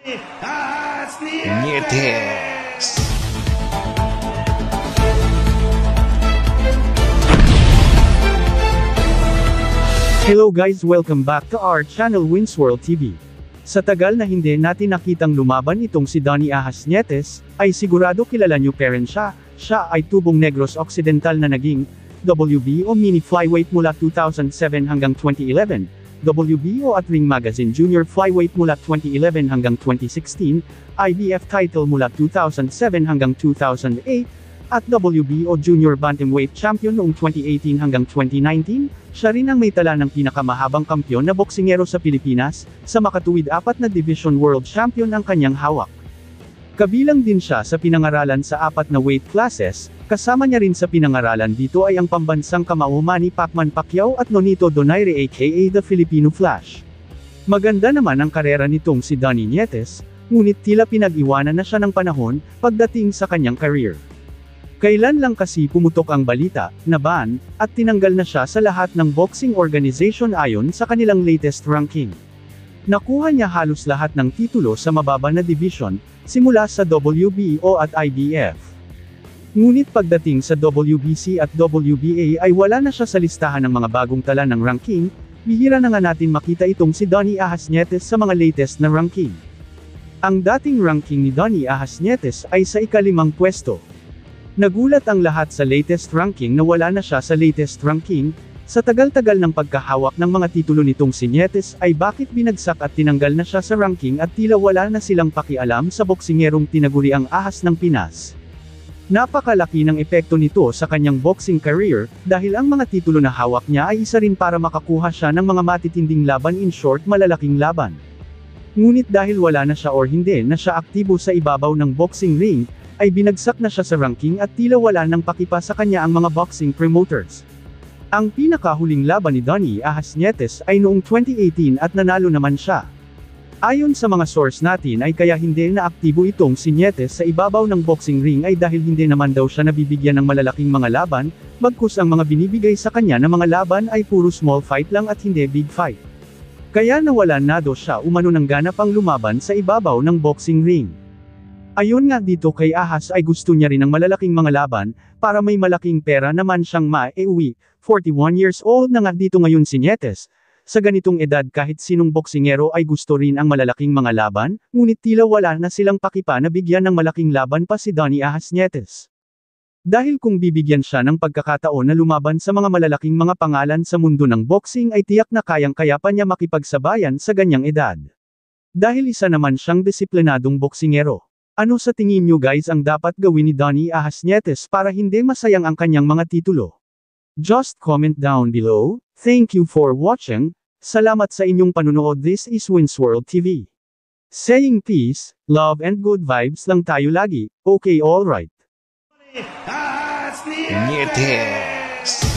Nietes. Hello guys, welcome back to our channel Winsworld TV. Sa tagal na hindi natin nakitang lumaban itong si Donnie Ahas Nietes, ay sigurado kilala nyo pa rin siya. Siya ay tubong Negros Occidental na naging WBO Mini Flyweight mula 2007 hanggang 2011, WBO at Ring Magazine Junior Flyweight mula 2011 hanggang 2016, IBF title mula 2007 hanggang 2008, at WBO Junior Bantamweight Champion noong 2018 hanggang 2019, siya rin ang may tala ng pinakamahabang kampyon na boksingero sa Pilipinas, sa makatuwid 4 na Division World Champion ang kanyang hawak. Kabilang din siya sa pinangaralan sa 4 na weight classes, kasama niya rin sa pinangaralan dito ay ang pambansang kamao Manny Pacman Pacquiao at Nonito Donaire aka The Filipino Flash. Maganda naman ang karera nitong si Donnie Nietes, ngunit tila pinag-iwanan na siya ng panahon, pagdating sa kanyang career. Kailan lang kasi pumutok ang balita, na ban, at tinanggal na siya sa lahat ng boxing organization ayon sa kanilang latest ranking. Nakuha niya halos lahat ng titulo sa mababa na division, simula sa WBO at IBF. Ngunit pagdating sa WBC at WBA ay wala na siya sa listahan ng mga bagong tala ng ranking, bihira na nga natin makita itong si Donnie Ahas Nietes sa mga latest na ranking. Ang dating ranking ni Donnie Ahas Nietes ay sa ika-5 pwesto. Nagulat ang lahat sa latest ranking na wala na siya sa latest ranking. Sa tagal-tagal ng pagkahawak ng mga titulo nitong si Nietes ay bakit binagsak at tinanggal na siya sa ranking at tila wala na silang pakialam sa boksingerong tinaguriang ahas ng Pinas. Napakalaki ng epekto nito sa kanyang boxing career, dahil ang mga titulo na hawak niya ay isa rin para makakuha siya ng mga matitinding laban, in short malalaking laban. Ngunit dahil wala na siya or hindi na siya aktibo sa ibabaw ng boxing ring, ay binagsak na siya sa ranking at tila wala nang pakipa sa kanya ang mga boxing promoters. Ang pinakahuling laban ni Donnie Ahas Nietes ay noong 2018 at nanalo naman siya. Ayon sa mga source natin ay kaya hindi na aktibo itong si Nietes sa ibabaw ng boxing ring ay dahil hindi naman daw siya nabibigyan ng malalaking mga laban, bagkus ang mga binibigay sa kanya na mga laban ay puro small fight lang at hindi big fight. Kaya nawalan na daw siya umano ng gana pang lumaban sa ibabaw ng boxing ring. Ayon nga dito kay Ahas ay gusto niya rin ng malalaking mga laban, para may malaking pera naman siyang maiuwi. 41 years old na nga dito ngayon si Nietes. Sa ganitong edad kahit sinong boksingero ay gusto rin ang malalaking mga laban, ngunit tila wala na silang pakipa na bigyan ng malaking laban pa si Donnie Ahas Nietes. Dahil kung bibigyan siya ng pagkakataon na lumaban sa mga malalaking mga pangalan sa mundo ng boxing ay tiyak na kayang-kaya pa niya makipagsabayan sa ganyang edad. Dahil isa naman siyang disiplinadong boksingero. Ano sa tingin nyo guys ang dapat gawin ni Donnie Ahas Nietes para hindi masayang ang kanyang mga titulo? Just comment down below. Thank you for watching. Salamat sa inyong panunood. This is Winsworld TV. Saying peace, love and good vibes lang tayo lagi. Okay, alright. Nietes.